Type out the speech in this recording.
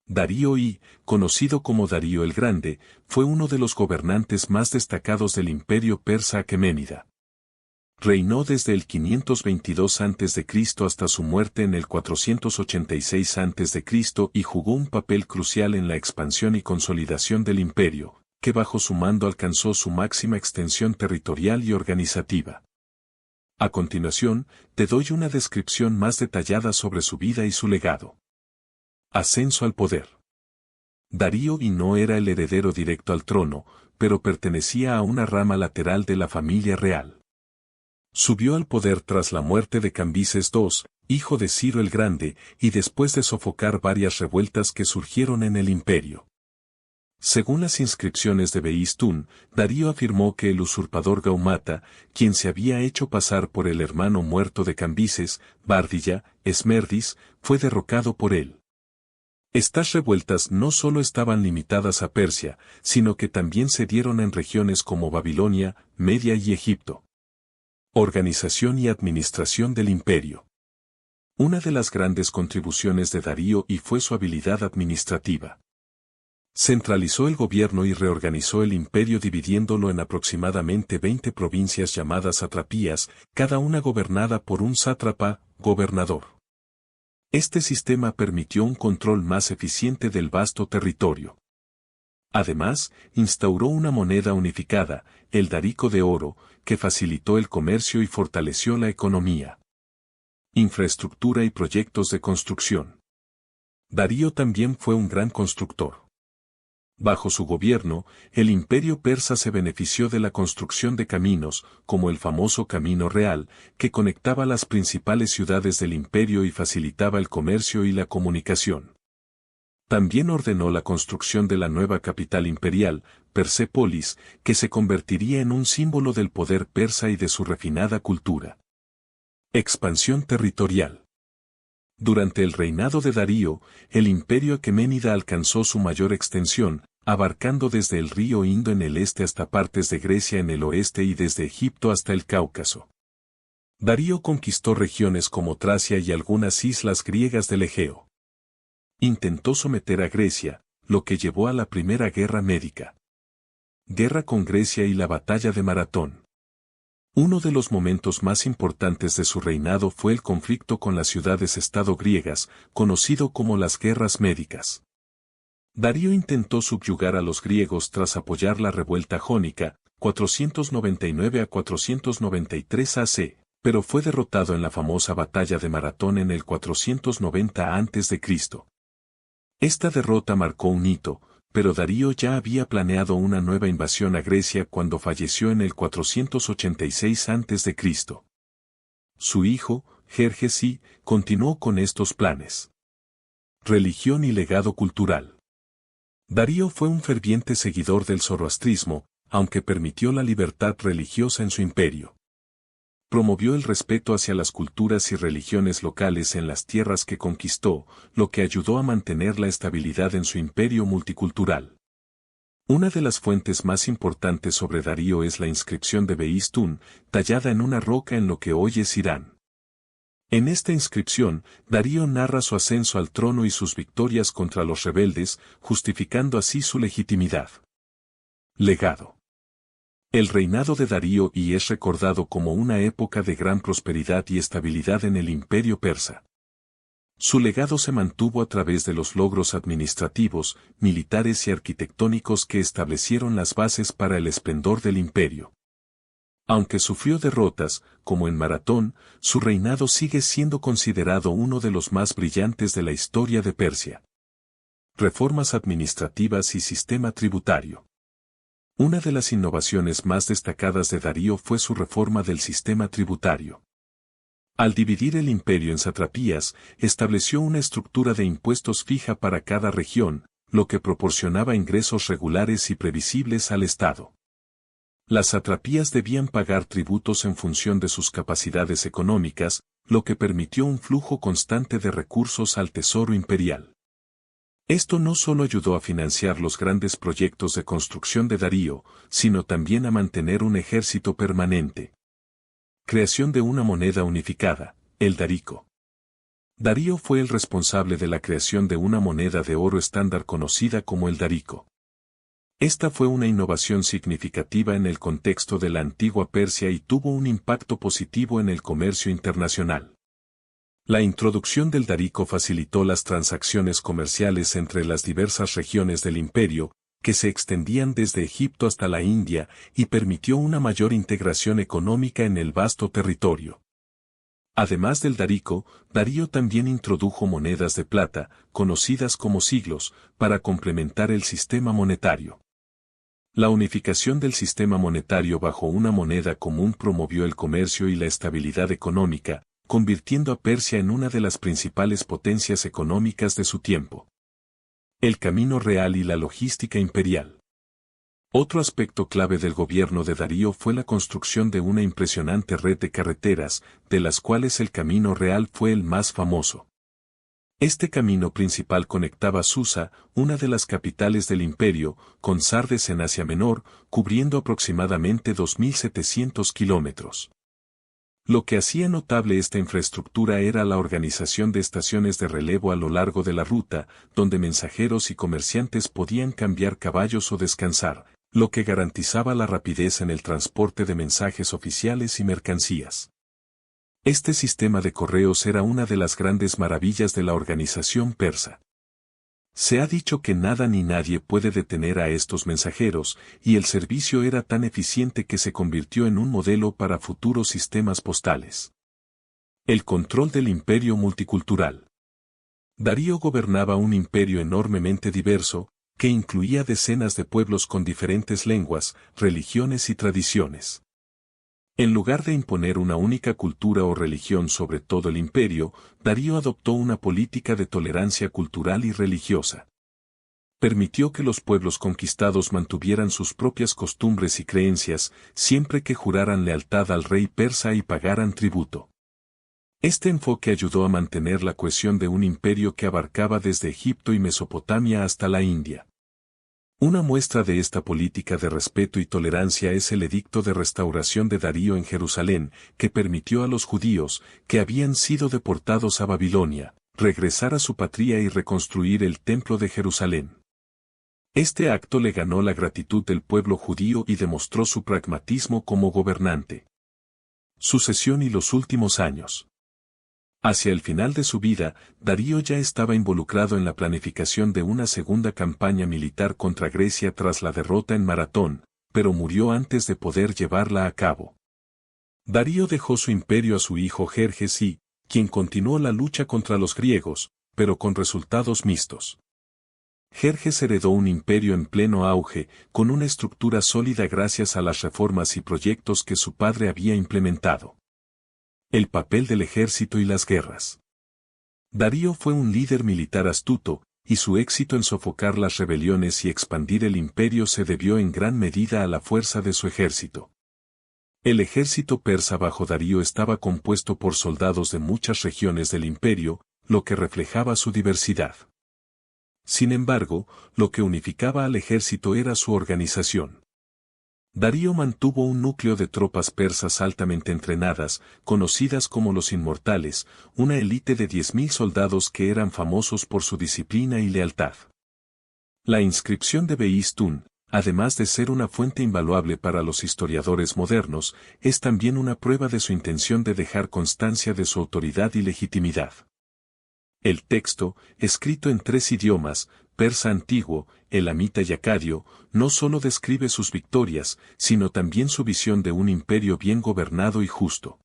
Darío I, conocido como Darío el Grande, fue uno de los gobernantes más destacados del imperio persa aqueménida. Reinó desde el 522 a.C. hasta su muerte en el 486 a.C. y jugó un papel crucial en la expansión y consolidación del imperio, que bajo su mando alcanzó su máxima extensión territorial y organizativa. A continuación, te doy una descripción más detallada sobre su vida y su legado. Ascenso al poder. Darío I no era el heredero directo al trono, pero pertenecía a una rama lateral de la familia real. Subió al poder tras la muerte de Cambises II, hijo de Ciro el Grande, y después de sofocar varias revueltas que surgieron en el imperio. Según las inscripciones de Behistún, Darío afirmó que el usurpador Gaumata, quien se había hecho pasar por el hermano muerto de Cambises, Bardilla, Esmerdis, fue derrocado por él. Estas revueltas no solo estaban limitadas a Persia, sino que también se dieron en regiones como Babilonia, Media y Egipto. Organización y administración del imperio. Una de las grandes contribuciones de Darío I fue su habilidad administrativa. Centralizó el gobierno y reorganizó el imperio dividiéndolo en aproximadamente 20 provincias llamadas satrapías, cada una gobernada por un sátrapa, gobernador. Este sistema permitió un control más eficiente del vasto territorio. Además, instauró una moneda unificada, el darico de oro, que facilitó el comercio y fortaleció la economía. Infraestructura y proyectos de construcción. Darío también fue un gran constructor. Bajo su gobierno, el imperio persa se benefició de la construcción de caminos, como el famoso Camino Real, que conectaba las principales ciudades del imperio y facilitaba el comercio y la comunicación. También ordenó la construcción de la nueva capital imperial, Persépolis, que se convertiría en un símbolo del poder persa y de su refinada cultura. Expansión territorial. Durante el reinado de Darío, el imperio aqueménida alcanzó su mayor extensión, abarcando desde el río Indo en el este hasta partes de Grecia en el oeste y desde Egipto hasta el Cáucaso. Darío conquistó regiones como Tracia y algunas islas griegas del Egeo. Intentó someter a Grecia, lo que llevó a la Primera Guerra Médica. Guerra con Grecia y la Batalla de Maratón. Uno de los momentos más importantes de su reinado fue el conflicto con las ciudades-estado griegas, conocido como las Guerras Médicas. Darío intentó subyugar a los griegos tras apoyar la revuelta jónica, 499 a 493 AC, pero fue derrotado en la famosa Batalla de Maratón en el 490 a.C. Esta derrota marcó un hito, pero Darío ya había planeado una nueva invasión a Grecia cuando falleció en el 486 a.C. Su hijo, Jerjes I, continuó con estos planes. Religión y legado cultural. Darío fue un ferviente seguidor del zoroastrismo, aunque permitió la libertad religiosa en su imperio. Promovió el respeto hacia las culturas y religiones locales en las tierras que conquistó, lo que ayudó a mantener la estabilidad en su imperio multicultural. Una de las fuentes más importantes sobre Darío es la inscripción de Behistún, tallada en una roca en lo que hoy es Irán. En esta inscripción, Darío narra su ascenso al trono y sus victorias contra los rebeldes, justificando así su legitimidad. Legado. El reinado de Darío I es recordado como una época de gran prosperidad y estabilidad en el imperio persa. Su legado se mantuvo a través de los logros administrativos, militares y arquitectónicos que establecieron las bases para el esplendor del imperio. Aunque sufrió derrotas, como en Maratón, su reinado sigue siendo considerado uno de los más brillantes de la historia de Persia. Reformas administrativas y sistema tributario. Una de las innovaciones más destacadas de Darío fue su reforma del sistema tributario. Al dividir el imperio en satrapías, estableció una estructura de impuestos fija para cada región, lo que proporcionaba ingresos regulares y previsibles al Estado. Las satrapías debían pagar tributos en función de sus capacidades económicas, lo que permitió un flujo constante de recursos al tesoro imperial. Esto no solo ayudó a financiar los grandes proyectos de construcción de Darío, sino también a mantener un ejército permanente. Creación de una moneda unificada, el darico. Darío fue el responsable de la creación de una moneda de oro estándar conocida como el darico. Esta fue una innovación significativa en el contexto de la antigua Persia y tuvo un impacto positivo en el comercio internacional. La introducción del darico facilitó las transacciones comerciales entre las diversas regiones del imperio, que se extendían desde Egipto hasta la India, y permitió una mayor integración económica en el vasto territorio. Además del darico, Darío también introdujo monedas de plata, conocidas como siglos, para complementar el sistema monetario. La unificación del sistema monetario bajo una moneda común promovió el comercio y la estabilidad económica, convirtiendo a Persia en una de las principales potencias económicas de su tiempo. El camino real y la logística imperial. Otro aspecto clave del gobierno de Darío fue la construcción de una impresionante red de carreteras, de las cuales el Camino Real fue el más famoso. Este camino principal conectaba Susa, una de las capitales del imperio, con Sardes en Asia Menor, cubriendo aproximadamente 2.700 kilómetros. Lo que hacía notable esta infraestructura era la organización de estaciones de relevo a lo largo de la ruta, donde mensajeros y comerciantes podían cambiar caballos o descansar, lo que garantizaba la rapidez en el transporte de mensajes oficiales y mercancías. Este sistema de correos era una de las grandes maravillas de la organización persa. Se ha dicho que nada ni nadie puede detener a estos mensajeros, y el servicio era tan eficiente que se convirtió en un modelo para futuros sistemas postales. El control del imperio multicultural. Darío gobernaba un imperio enormemente diverso, que incluía decenas de pueblos con diferentes lenguas, religiones y tradiciones. En lugar de imponer una única cultura o religión sobre todo el imperio, Darío adoptó una política de tolerancia cultural y religiosa. Permitió que los pueblos conquistados mantuvieran sus propias costumbres y creencias, siempre que juraran lealtad al rey persa y pagaran tributo. Este enfoque ayudó a mantener la cohesión de un imperio que abarcaba desde Egipto y Mesopotamia hasta la India. Una muestra de esta política de respeto y tolerancia es el edicto de restauración de Darío en Jerusalén, que permitió a los judíos, que habían sido deportados a Babilonia, regresar a su patria y reconstruir el templo de Jerusalén. Este acto le ganó la gratitud del pueblo judío y demostró su pragmatismo como gobernante. Sucesión y los últimos años. Hacia el final de su vida, Darío ya estaba involucrado en la planificación de una segunda campaña militar contra Grecia tras la derrota en Maratón, pero murió antes de poder llevarla a cabo. Darío dejó su imperio a su hijo Jerjes I, quien continuó la lucha contra los griegos, pero con resultados mixtos. Jerjes heredó un imperio en pleno auge, con una estructura sólida gracias a las reformas y proyectos que su padre había implementado. El papel del ejército y las guerras. Darío fue un líder militar astuto, y su éxito en sofocar las rebeliones y expandir el imperio se debió en gran medida a la fuerza de su ejército. El ejército persa bajo Darío estaba compuesto por soldados de muchas regiones del imperio, lo que reflejaba su diversidad. Sin embargo, lo que unificaba al ejército era su organización. Darío mantuvo un núcleo de tropas persas altamente entrenadas, conocidas como los Inmortales, una élite de 10.000 soldados que eran famosos por su disciplina y lealtad. La inscripción de Behistún, además de ser una fuente invaluable para los historiadores modernos, es también una prueba de su intención de dejar constancia de su autoridad y legitimidad. El texto, escrito en 3 idiomas, persa antiguo, elamita y acadio, no solo describe sus victorias, sino también su visión de un imperio bien gobernado y justo.